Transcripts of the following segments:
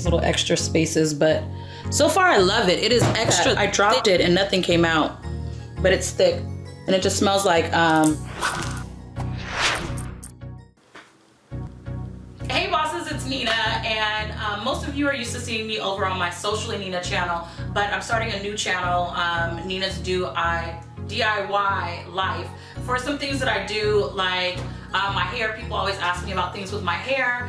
these little extra spaces, but so far I love it. It is extra. I dropped it and nothing came out, but it's thick and it just smells like Hey bosses, it's Nina, and most of you are used to seeing me over on my sociallynina channel, but I'm starting a new channel, Nina's DIY life, for some things that I do, like my hair. People always ask me about things with my hair,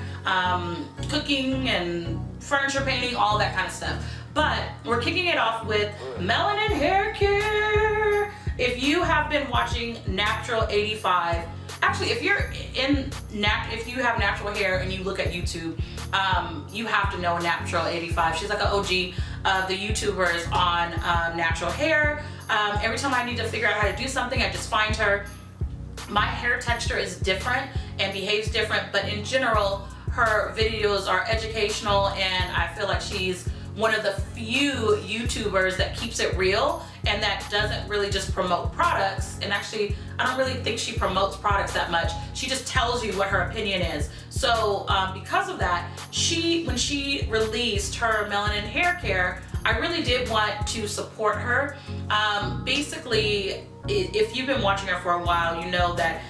cooking and furniture painting, all that kind of stuff. But we're kicking it off with Melanin Haircare. If you have been watching Naptural85, actually, if you have natural hair and you look at YouTube, you have to know Naptural85. She's like an OG of the YouTubers on natural hair. Every time I need to figure out how to do something, I just find her. My hair texture is different and behaves different, but in general, her videos are educational, and I feel like she's one of the few YouTubers that keeps it real and that doesn't really just promote products. And actually, I don't really think she promotes products that much. She just tells you what her opinion is. So because of that, when she released her Melanin Haircare, I really did want to support her. Basically, if you've been watching her for a while, you know that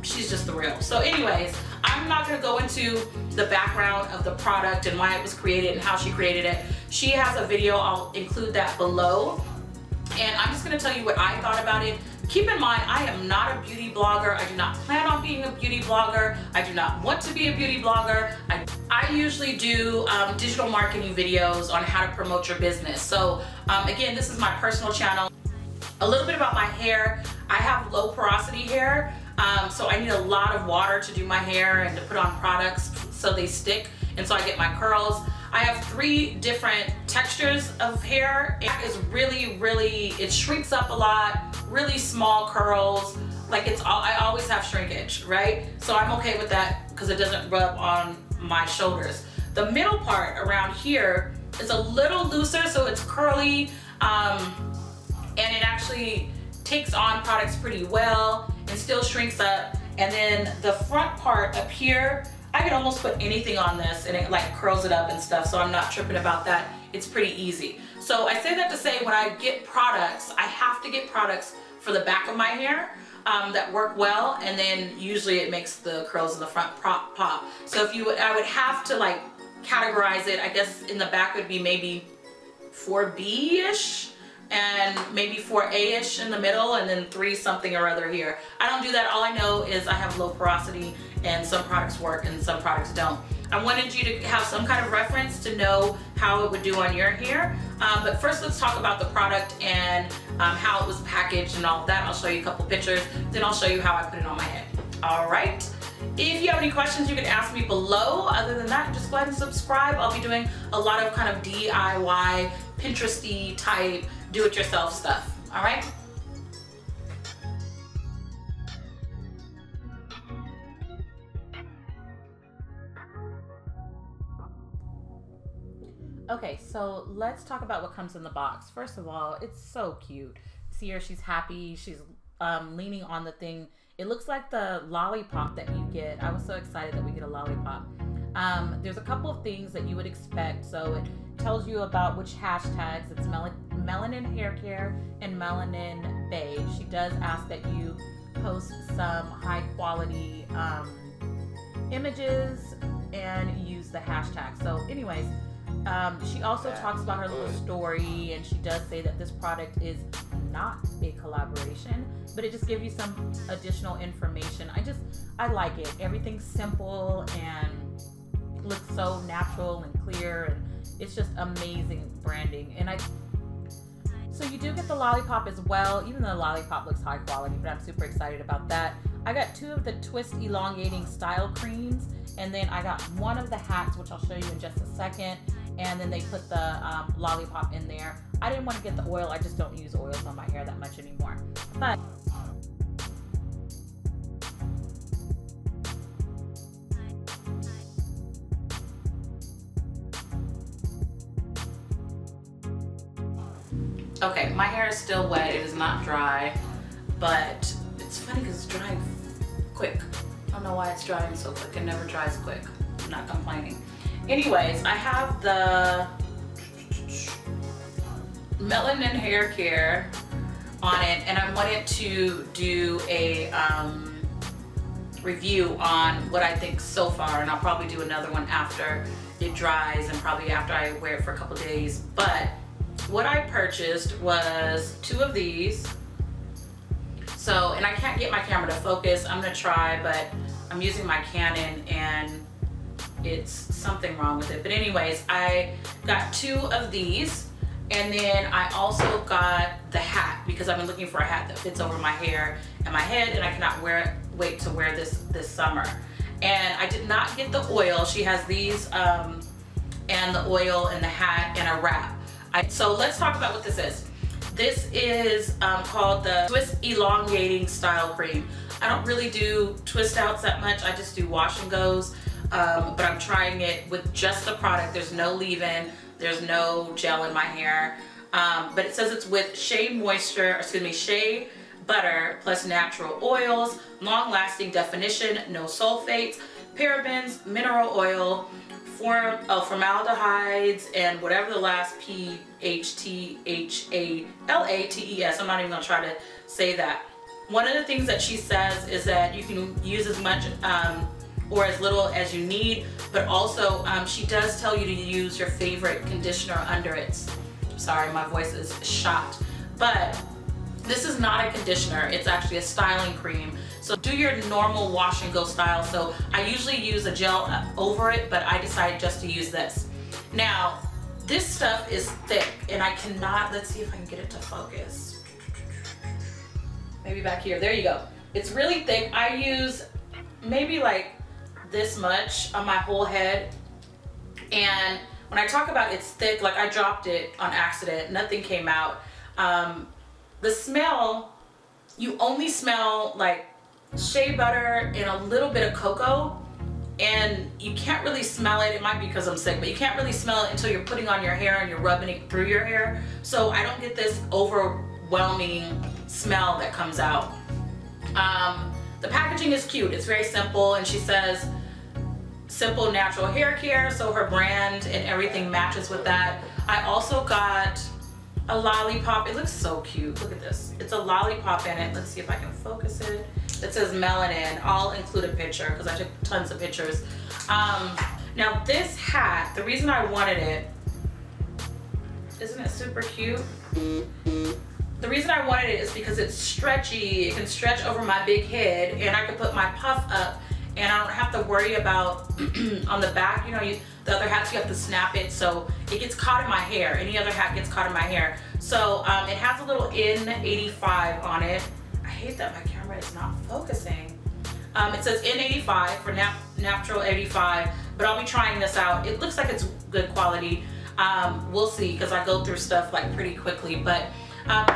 she's just the real. So anyways, I'm not gonna go into the background of the product and why it was created and how she created it. She has a video, I'll include that below. And I'm just gonna tell you what I thought about it. Keep in mind, I am not a beauty blogger. I do not plan on being a beauty blogger. I do not want to be a beauty blogger. I usually do digital marketing videos on how to promote your business. So again, this is my personal channel. A little bit about my hair. I have low porosity hair, so I need a lot of water to do my hair and to put on products so they stick, and so I get my curls. I have 3 different textures of hair. It is really, it shrinks up a lot, really small curls. Like I always have shrinkage, right? So I'm okay with that because it doesn't rub on my shoulders. The middle part around here is a little looser, so it's curly, and it actually takes on products pretty well and still shrinks up. And then the front part up here, I can almost put anything on this and it like curls it up and stuff, so I'm not tripping about that. It's pretty easy. So I say that to say, when I get products, I have to get products for the back of my hair that work well, and then usually it makes the curls in the front pop. So I would have to like categorize it. I guess in the back would be maybe 4B-ish, and maybe 4A-ish in the middle, and then 3 something or other here. I don't do that. All I know is I have low porosity, and some products work and some products don't. I wanted you to have some kind of reference to know how it would do on your hair. But first, let's talk about the product and how it was packaged and all of that. I'll show you a couple pictures, then I'll show you how I put it on my head. All right. If you have any questions, you can ask me below. Other than that, just go ahead and subscribe. I'll be doing a lot of kind of DIY, Pinteresty type, do-it-yourself stuff. All right. Okay, so let's talk about what comes in the box. First of all, it's so cute. See her, she's happy. She's leaning on the thing. It looks like the lollipop that you get. I was so excited that we get a lollipop. There's a couple of things that you would expect. So it tells you about which hashtags. It's Melanin Haircare and Melanin Beige. She does ask that you post some high quality images and use the hashtag. So anyways, she also talks about her little story, and she does say that this product is not a collaboration, but it just gives you some additional information. I like it. Everything's simple and looks so natural and clear, and it's just amazing branding. And so you do get the lollipop as well, even though the lollipop looks high quality, but I'm super excited about that. I got 2 of the Twist Elongating Style Creams, and then I got 1 of the hats, which I'll show you in just a second. And then they put the lollipop in there. I didn't want to get the oil. I just don't use oils on my hair that much anymore. But okay, my hair is still wet. It is not dry, but it's funny because it's drying quick. I don't know why it's drying so quick. It never dries quick. I'm not complaining. Anyways, I have the Melanin Haircare on it, and I wanted to do a review on what I think so far, and I'll probably do another one after it dries and probably after I wear it for a couple days. But what I purchased was 2 of these. So, and I can't get my camera to focus. I'm gonna try, but I'm using my Canon and it's something wrong with it. But anyways, I got 2 of these, and then I also got the hat because I've been looking for a hat that fits over my hair and my head, and I cannot wait to wear this summer. And I did not get the oil. She has these and the oil and the hat and a wrap. So let's talk about what this is. This is called the Elongating Style Cream. I don't really do twist outs that much. I just do wash and goes. But I'm trying it with just the product. There's no leave-in. There's no gel in my hair. But it says it's with shea butter plus natural oils, long-lasting definition, no sulfates, parabens, mineral oil, formaldehydes, and whatever the last PHTHALATES. I'm not even gonna try to say that. One of the things that she says is that you can use as much or as little as you need, but also she does tell you to use your favorite conditioner under it. Sorry, my voice is shot. But this is not a conditioner, it's actually a styling cream. So do your normal wash and go style. So I usually use a gel over it, but I decided just to use this. Now, this stuff is thick and I cannot, let's see if I can get it to focus. Maybe back here, there you go. It's really thick. I use maybe like this much on my whole head. And when I talk about it's thick, like I dropped it on accident, nothing came out. The smell, you only smell like shea butter and a little bit of cocoa, and you can't really smell it. It might be because I'm sick, but you can't really smell it until you're putting on your hair and you're rubbing it through your hair. So I don't get this overwhelming smell that comes out. The packaging is cute. It's very simple, and she says simple natural hair care, so her brand and everything matches with that. I also got a lollipop. It looks so cute. Look at this. It's a lollipop in it. Let's see if I can focus it. It says Melanin. I'll include a picture because I took tons of pictures. Now this hat, the reason I wanted it, isn't it super cute? The reason I wanted it is because it's stretchy. It can stretch over my big head, and I can put my puff up, and I don't have to worry about on the back, you know, the other hats you have to snap it, so it gets caught in my hair. Any other hat gets caught in my hair. So it has a little N85 on it. I hate that my camera is not focusing. It says N85 for Naptural85, but I'll be trying this out. It looks like it's good quality. We'll see, because I go through stuff like pretty quickly. But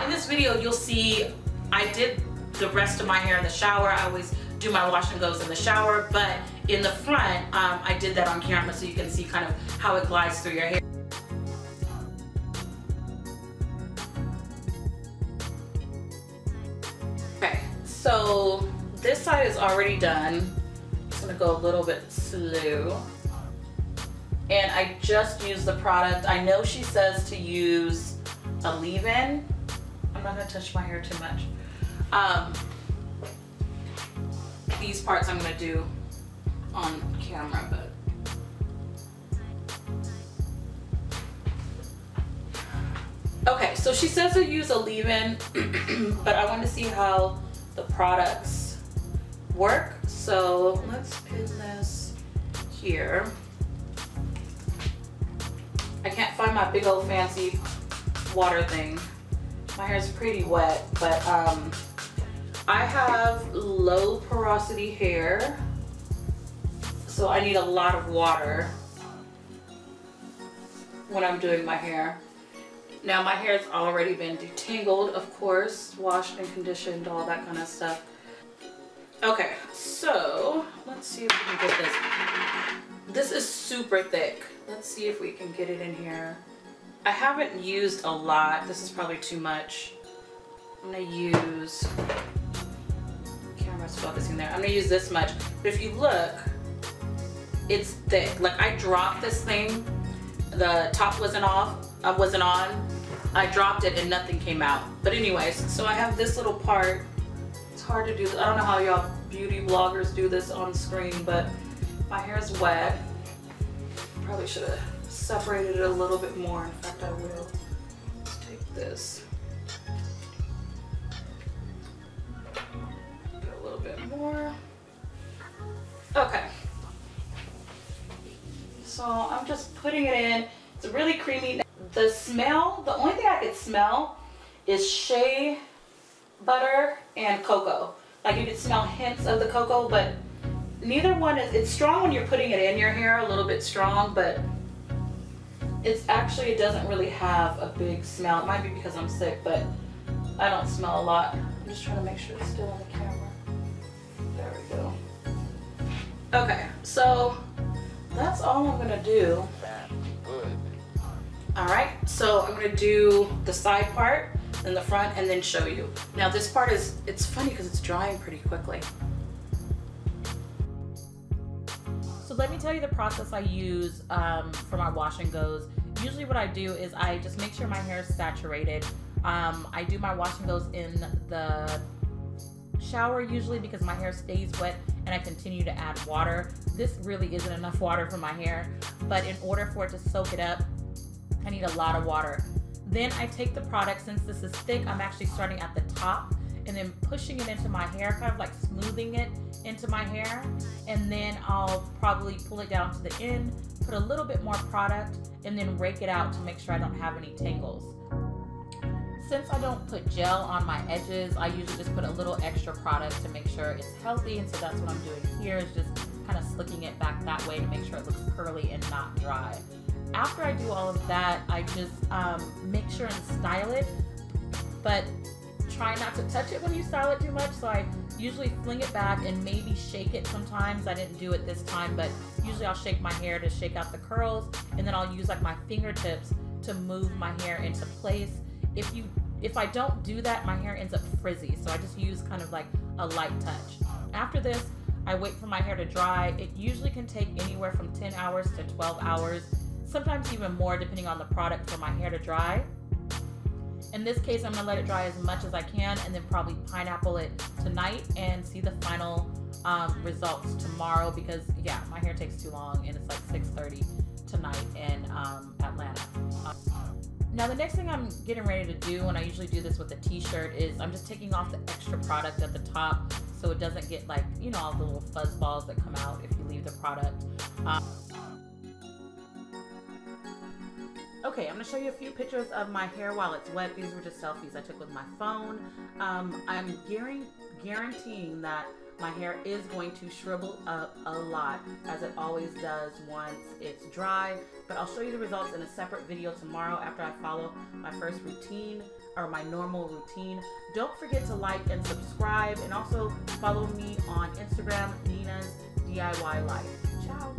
in this video, you'll see I did the rest of my hair in the shower. I always do my wash and goes in the shower, but in the front, I did that on camera so you can see kind of how it glides through your hair. Okay, so this side is already done. I'm just gonna go a little bit slow. And I just used the product. I know she says to use a leave-in. I'm not gonna touch my hair too much. These parts I'm gonna do on camera, but okay, so she says to use a leave-in, but I want to see how the products work. So let's pin this here. I can't find my big old fancy water thing. My hair is pretty wet, but I have low porosity hair, so I need a lot of water when I'm doing my hair. Now my hair's already been detangled, of course, washed and conditioned, all that kind of stuff. Okay, so let's see if we can get this. This is super thick. Let's see if we can get it in here. I haven't used a lot. This is probably too much. I'm gonna use, camera's focusing there. I'm gonna use this much. But if you look, it's thick. Like I dropped this thing, the top wasn't on. I dropped it and nothing came out. But anyways, so I have this little part. It's hard to do. I don't know how y'all beauty bloggers do this on screen, but my hair is wet. Probably should have separated it a little bit more. In fact, I will. Let's take this. Get a little bit more. Okay. So I'm just putting it in. It's really creamy. The smell, the only thing I could smell is shea butter and cocoa. Like you could smell hints of the cocoa, but neither one is, it's strong when you're putting it in your hair, a little bit strong, but it's actually, it doesn't really have a big smell. It might be because I'm sick, but I don't smell a lot. I'm just trying to make sure it's still on the camera. There we go. Okay, so that's all I'm gonna do. All right, so I'm gonna do the side part, then the front, and then show you. Now this part is, it's funny because it's drying pretty quickly. So let me tell you the process I use for my wash and goes. Usually what I do is I just make sure my hair is saturated. I do my wash and goes in the shower usually because my hair stays wet and I continue to add water. This really isn't enough water for my hair, but in order for it to soak it up, I need a lot of water. Then I take the product, since this is thick, I'm actually starting at the top and then pushing it into my hair, kind of like smoothing it into my hair. And then I'll probably pull it down to the end, put a little bit more product, and then rake it out to make sure I don't have any tangles. Since I don't put gel on my edges, I usually just put a little extra product to make sure it's healthy. And so that's what I'm doing here, is just kind of slicking it back that way to make sure it looks curly and not dry. After I do all of that, I just make sure and style it, but try not to touch it when you style it too much. So I usually fling it back and maybe shake it sometimes. I didn't do it this time, but usually I'll shake my hair to shake out the curls, and then I'll use like my fingertips to move my hair into place. If I don't do that, my hair ends up frizzy, so I just use kind of like a light touch. After this, I wait for my hair to dry. It usually can take anywhere from 10 hours to 12 hours, sometimes even more depending on the product, for my hair to dry. In this case, I'm gonna let it dry as much as I can and then probably pineapple it tonight and see the final results tomorrow, because yeah, my hair takes too long and it's like 6:30 tonight in Atlanta. Now the next thing I'm getting ready to do, and I usually do this with a t-shirt, is I'm just taking off the extra product at the top so it doesn't get like, you know, all the little fuzz balls that come out if you leave the product. Okay, I'm gonna show you a few pictures of my hair while it's wet. These were just selfies I took with my phone. I'm guaranteeing that my hair is going to shrivel up a lot, as it always does once it's dry, but I'll show you the results in a separate video tomorrow after I follow my first routine, or my normal routine. Don't forget to like and subscribe, and also follow me on Instagram, Nina's DIY Life. Ciao.